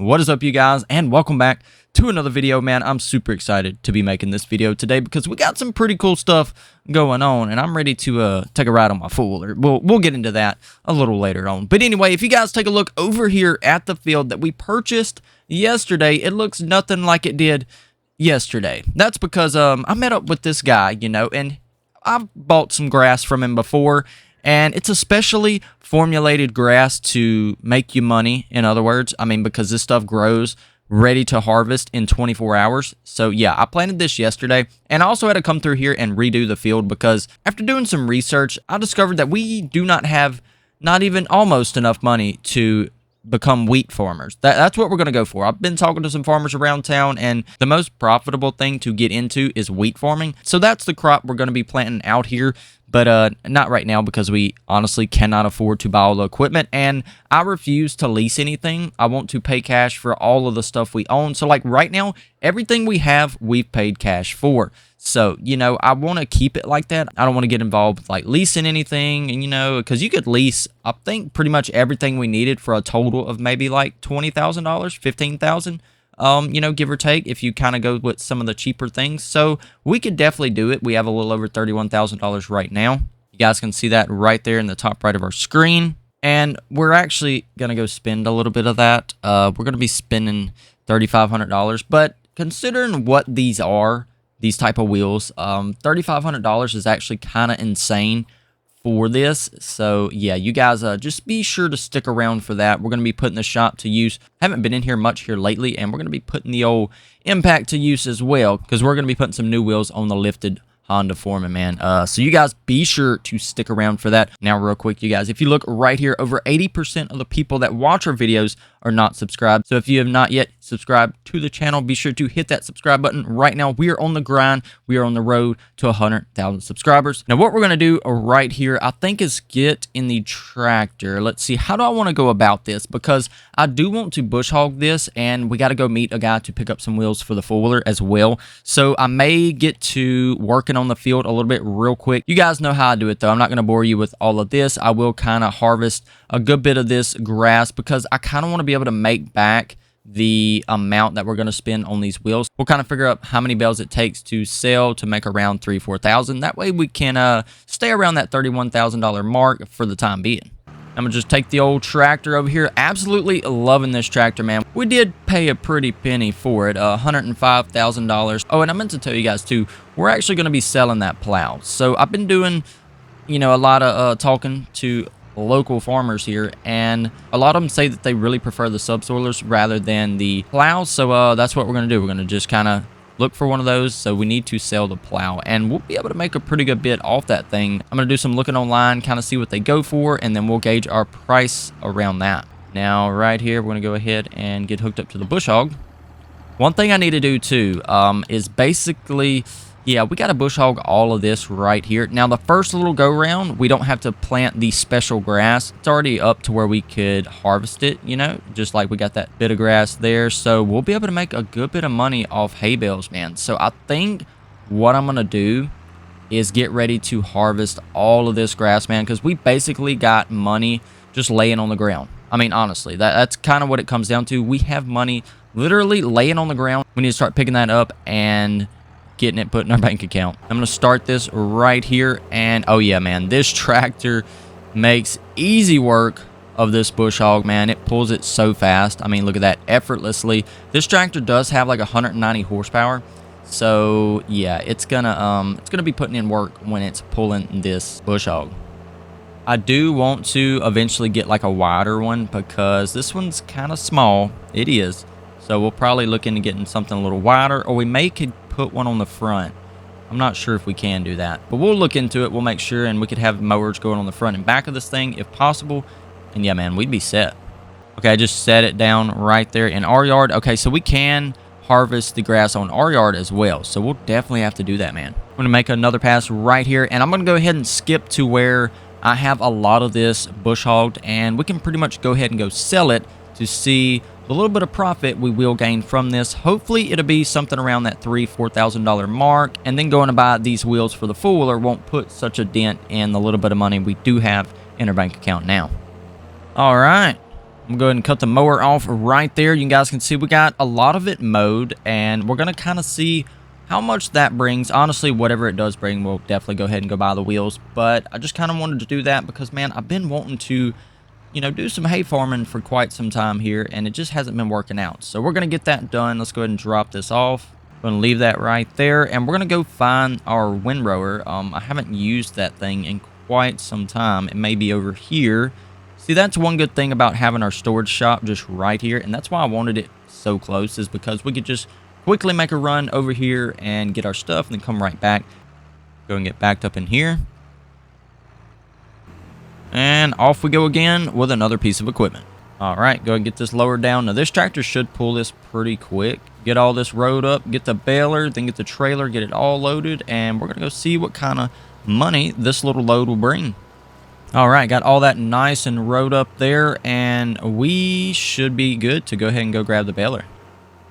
What is up, you guys, and welcome back to another video. Man, I'm super excited to be making this video today because we got some pretty cool stuff going on, and I'm ready to take a ride on my fool. We'll get into that a little later on. But anyway, if you guys take a look over here at the field that we purchased yesterday, it looks nothing like it did yesterday. That's because I met up with this guy, and I've bought some grass from him before. And it's a specially formulated grass to make you money, in other words. I mean, because this stuff grows ready to harvest in 24 hours. So, yeah, I planted this yesterday. And I also had to come through here and redo the field because after doing some research, I discovered that we do not have not even almost enough money to become wheat farmers. That's what we're going to go for. I've been talking to some farmers around town, and the most profitable thing to get into is wheat farming. So that's the crop we're going to be planting out here. But not right now because we honestly cannot afford to buy all the equipment, and I refuse to lease anything. I want to pay cash for all of the stuff we own. So like right now, everything we have, we've paid cash for. So, I want to keep it like that. I don't want to get involved with like leasing anything, and because you could lease, I think, pretty much everything we needed for a total of maybe like $20,000, $15,000. Give or take, if you kind of go with some of the cheaper things. So we could definitely do it. We have a little over $31,000 right now. You guys can see that right there in the top right of our screen. And we're actually going to go spend a little bit of that. We're going to be spending $3,500. But considering what these are, these type of wheels, $3,500 is actually kind of insane for this. So yeah, you guys just be sure to stick around for that. We're going to be putting the shop to use. Haven't been in here much here lately, and we're going to be putting the old impact to use as well, because we're going to be putting some new wheels on the lifted Honda Foreman, man. So you guys be sure to stick around for that. Now, real quick, you guys, if you look right here, over 80% of the people that watch our videos are not subscribed. So if you have not yet subscribed to the channel, be sure to hit that subscribe button right now. We are on the grind. We are on the road to 100,000 subscribers. Now, what we're going to do right here, I think, is get in the tractor. Let's see, how do I want to go about this? Because I do want to bush hog this, and we got to go meet a guy to pick up some wheels for the four-wheeler as well. So I may get to working on the field a little bit real quick. You guys know how I do it, though. I'm not going to bore you with all of this. I will kind of harvest a good bit of this grass because I kind of want to be able to make back the amount that we're going to spend on these wheels. We'll kind of figure out how many bales it takes to sell to make around $3,000-$4,000. That way we can stay around that $31,000 mark for the time being. I'm going to just take the old tractor over here. Absolutely loving this tractor, man. We did pay a pretty penny for it, $105,000. Oh, and I meant to tell you guys, too, we're actually going to be selling that plow. So I've been doing, a lot of talking to local farmers here, and a lot of them say that they really prefer the subsoilers rather than the plows. So that's what we're going to do. We're going to just kind of look for one of those. So we need to sell the plow, and we'll be able to make a pretty good bit off that thing. I'm going to do some looking online, kind of see what they go for, and then we'll gauge our price around that. Now, right here, we're going to go ahead and get hooked up to the bush hog. One thing I need to do too is basically, yeah, we got to bush hog all of this right here. Now, the first little go round, we don't have to plant the special grass. It's already up to where we could harvest it, just like we got that bit of grass there. So we'll be able to make a good bit of money off hay bales, man. So I think what I'm going to do is get ready to harvest all of this grass, man, because we basically got money just laying on the ground. I mean, honestly, that's kind of what it comes down to. We have money literally laying on the ground. We need to start picking that up and getting it put in our bank account. I'm going to start this right here, and oh yeah, man, this tractor makes easy work of this bush hog, man. It pulls it so fast. I mean, look at that, effortlessly. This tractor does have like 190 horsepower, so yeah, it's gonna be putting in work when it's pulling this bush hog. I do want to eventually get like a wider one because this one's kind of small. It is. So we'll probably look into getting something a little wider, or we could put one on the front. I'm not sure if we can do that, but we'll look into it. We'll make sure, and we could have mowers going on the front and back of this thing if possible. And yeah, man, we'd be set. Okay, I just set it down right there in our yard. Okay, so we can harvest the grass on our yard as well. So we'll definitely have to do that, man. I'm going to make another pass right here, and I'm going to go ahead and skip to where I have a lot of this bush hogged, and we can pretty much go ahead and go sell it to see the little bit of profit we will gain from this. Hopefully it'll be something around that $3,000-$4,000 mark, and then going to buy these wheels for the four-wheeler won't put such a dent in the little bit of money we do have in our bank account now. All right, I'm going to go ahead and cut the mower off right there. You guys can see we got a lot of it mowed, and we're going to kind of see how much that brings. Honestly, whatever it does bring, we'll definitely go ahead and go buy the wheels. But I just kind of wanted to do that because, man, I've been wanting to, you know, do some hay farming for quite some time here, and it just hasn't been working out. So we're going to get that done. Let's go ahead and drop this off. I'm going to leave that right there, and we're going to go find our windrower. I haven't used that thing in quite some time. It may be over here. See, that's one good thing about having our storage shop just right here, and that's why I wanted it so close, is because we could just quickly make a run over here and get our stuff and then come right back. Go and get backed up in here. And off we go again with another piece of equipment. All right, go and get this lowered down. Now, this tractor should pull this pretty quick. Get all this rode up, get the baler, then get the trailer, get it all loaded, and we're going to go see what kind of money this little load will bring. All right, got all that nice and rode up there, and we should be good to go ahead and go grab the baler.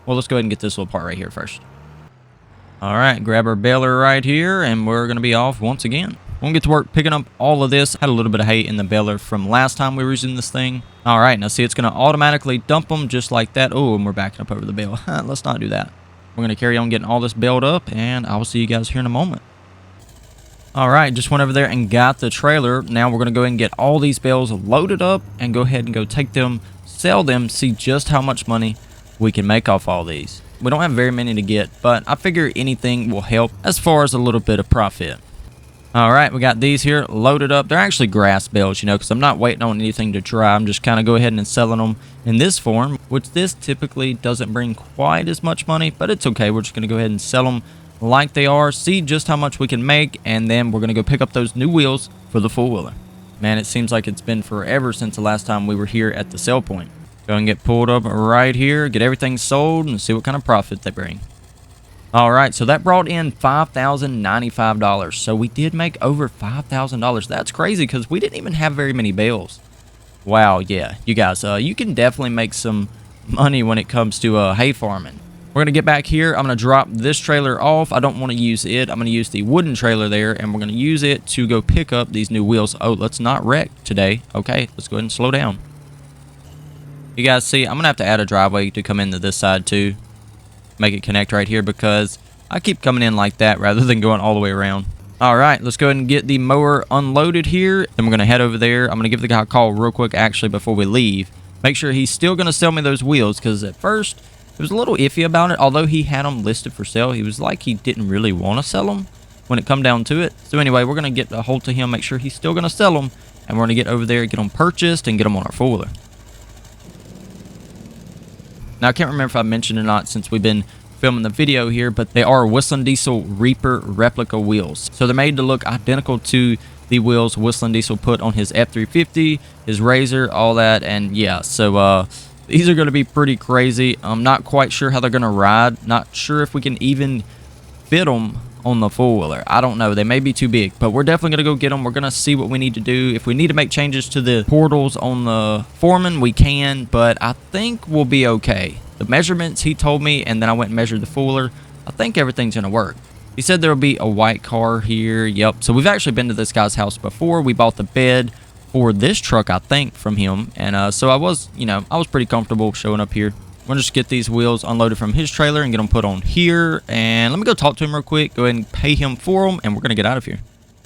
Well, let's go ahead and get this little part right here first. All right, grab our baler right here, and we're going to be off once again. We'll get to work picking up all of this. Had a little bit of hay in the baler from last time we were using this thing. All right, now see, it's going to automatically dump them just like that. Oh, and we're backing up over the bale. Let's not do that. We're going to carry on getting all this baled up, and I will see you guys here in a moment. All right, just went over there and got the trailer. Now we're going to go ahead and get all these bales loaded up and go ahead and go take them, sell them, see just how much money we can make off all these. We don't have very many to get, but I figure anything will help as far as a little bit of profit. All right, we got these here loaded up. They're actually grass bales, you know, because I'm not waiting on anything to dry. I'm just kind of go ahead and selling them in this form, which this typically doesn't bring quite as much money, but it's okay. We're just going to go ahead and sell them like they are, see just how much we can make, and then we're going to go pick up those new wheels for the four-wheeler. Man, it seems like it's been forever since the last time we were here at the sell point. Go and get pulled up right here, get everything sold, and see what kind of profit they bring. All right, so that brought in $5,095. So we did make over $5,000. That's crazy because we didn't even have very many bales. Wow, yeah, you guys, you can definitely make some money when it comes to hay farming. We're going to get back here. I'm going to drop this trailer off. I don't want to use it. I'm going to use the wooden trailer there, and we're going to use it to go pick up these new wheels. Oh, let's not wreck today. Okay, let's go ahead and slow down. You guys see, I'm going to have to add a driveway to come into this side too. Make it connect right here because I keep coming in like that rather than going all the way around. All right, let's go ahead and get the mower unloaded here. Then we're going to head over there. I'm going to give the guy a call real quick actually before we leave. Make sure he's still going to sell me those wheels because at first it was a little iffy about it. Although he had them listed for sale, he was like he didn't really want to sell them when it come down to it. So anyway, we're going to get a hold to him, make sure he's still going to sell them, and we're going to get over there, get them purchased, and get them on our four-wheeler. Now, I can't remember if I mentioned or not since we've been filming the video here, but they are WhistlinDiesel REAPER replica wheels. So they're made to look identical to the wheels WhistlinDiesel put on his F350, his Razor, all that, and yeah, so these are going to be pretty crazy. I'm not quite sure how they're going to ride. Not sure if we can even fit them on the four-wheeler. I don't know. They may be too big, but we're definitely going to go get them. We're going to see what we need to do. If we need to make changes to the portals on the Foreman, we can, but I think we'll be okay. The measurements he told me, and then I went and measured the four-wheeler, I think everything's going to work. He said there will be a white car here. Yep. So we've actually been to this guy's house before. We bought the bed for this truck, I think, from him. And so I was, you know, I was pretty comfortable showing up here. We're going to just get these wheels unloaded from his trailer and get them put on here. And let me go talk to him real quick. Go ahead and pay him for them, and we're going to get out of here.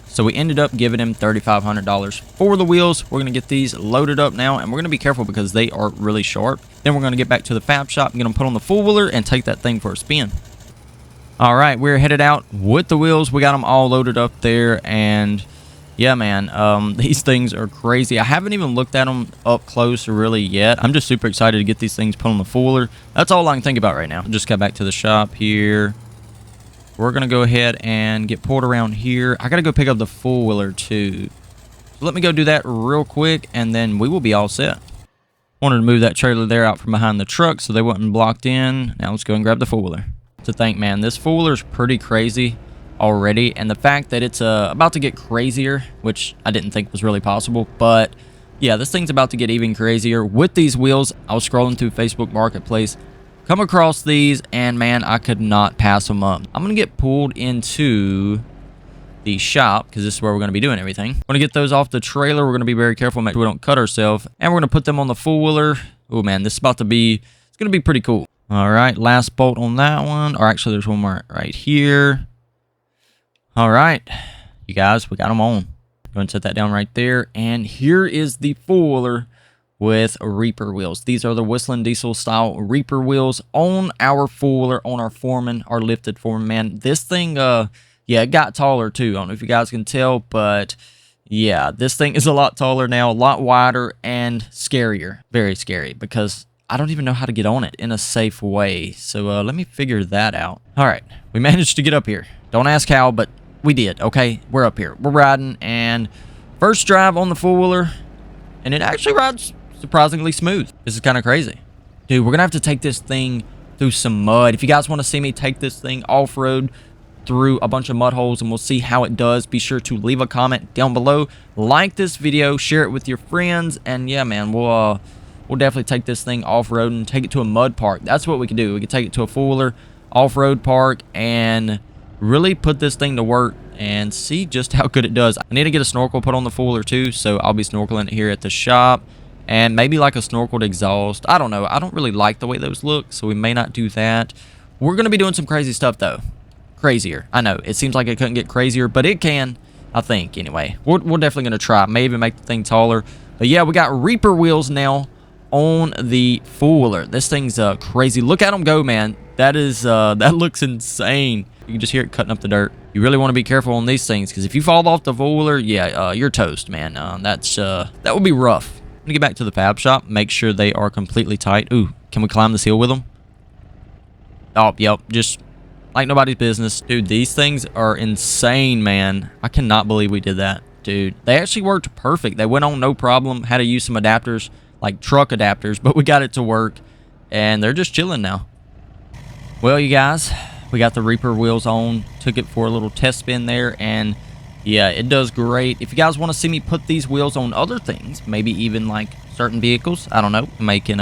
So we ended up giving him $3,500 for the wheels. We're going to get these loaded up now, and we're going to be careful because they are really sharp. Then we're going to get back to the fab shop and get them put on the four-wheeler and take that thing for a spin. All right, we're headed out with the wheels. We got them all loaded up there, and yeah, man, these things are crazy. I haven't even looked at them up close really yet. I'm just super excited to get these things put on the four-wheeler. That's all I can think about right now. Just got back to the shop here. We're going to go ahead and get pulled around here. I got to go pick up the four-wheeler too. So let me go do that real quick, and then we will be all set. Wanted to move that trailer there out from behind the truck so they wasn't blocked in. Now let's go and grab the four-wheeler. To think, man, this four-wheeler is pretty crazy already, and the fact that it's about to get crazier, which I didn't think was really possible, but yeah, this thing's about to get even crazier with these wheels. I was scrolling through Facebook Marketplace, come across these, and man, I could not pass them up. I'm gonna get pulled into the shop, because this is where we're going to be doing everything. We're going to get those off the trailer. We're going to be very careful, make sure we don't cut ourselves. And we're going to put them on the four-wheeler. Oh, man, this is about to be, it's going to be pretty cool. All right, last bolt on that one. Or actually, there's one more right here. All right, you guys, we got them on. Go and set that down right there. And here is the four-wheeler with Reaper wheels. These are the WhistlinDiesel style Reaper wheels on our four-wheeler, on our Foreman, our lifted Foreman, man. This thing, yeah, it got taller too. I don't know if you guys can tell, but yeah, this thing is a lot taller now, a lot wider and scarier. Very scary, because I don't even know how to get on it in a safe way. So let me figure that out. All right, we managed to get up here. Don't ask how, but we did, okay? We're up here. We're riding, and first drive on the four-wheeler, and it actually rides surprisingly smooth. This is kind of crazy. Dude, we're going to have to take this thing through some mud. If you guys want to see me take this thing off-road through a bunch of mud holes, and we'll see how it does, be sure to leave a comment down below. Like this video, share it with your friends, and yeah, man, we'll definitely take this thing off-road and take it to a mud park. That's what we could do. We could take it to a four-wheeler off-road park and really put this thing to work and see just how good it does. I need to get a snorkel put on the four-wheeler too, so I'll be snorkeling it here at the shop. And maybe like a snorkeled exhaust. I don't know. I don't really like the way those look, so we may not do that. We're going to be doing some crazy stuff, though. Crazier. I know. It seems like it couldn't get crazier, but it can, I think, anyway. We're definitely going to try. Maybe even make the thing taller. But yeah, we got Reaper wheels now on the four-wheeler. This thing's crazy. Look at them go, man. That is, that looks insane. You can just hear it cutting up the dirt. You really want to be careful on these things, because if you fall off the four-wheeler, yeah, you're toast, man. That would be rough. I'm gonna get back to the fab shop, make sure they are completely tight. Ooh, can we climb this hill with them? Oh, yep, just like nobody's business. Dude, these things are insane, man. I cannot believe we did that, dude. They actually worked perfect. They went on no problem. Had to use some adapters, like truck adapters, but we got it to work, and they're just chilling now. Well, you guys, we got the Reaper wheels on. Took it for a little test spin there, and yeah, it does great. If you guys want to see me put these wheels on other things, maybe even like certain vehicles, I don't know, making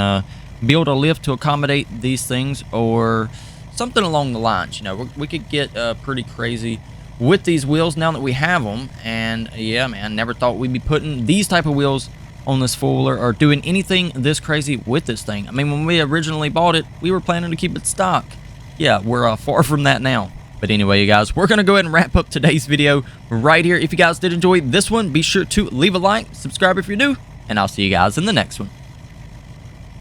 build a lift to accommodate these things or something along the lines, you know, we could get pretty crazy with these wheels now that we have them. And yeah, man, never thought we'd be putting these type of wheels on this four-wheeler or doing anything this crazy with this thing. I mean, when we originally bought it, we were planning to keep it stock. Yeah, we're far from that now. But anyway, you guys, we're going to go ahead and wrap up today's video right here. If you guys did enjoy this one, be sure to leave a like, subscribe if you're new, and I'll see you guys in the next one.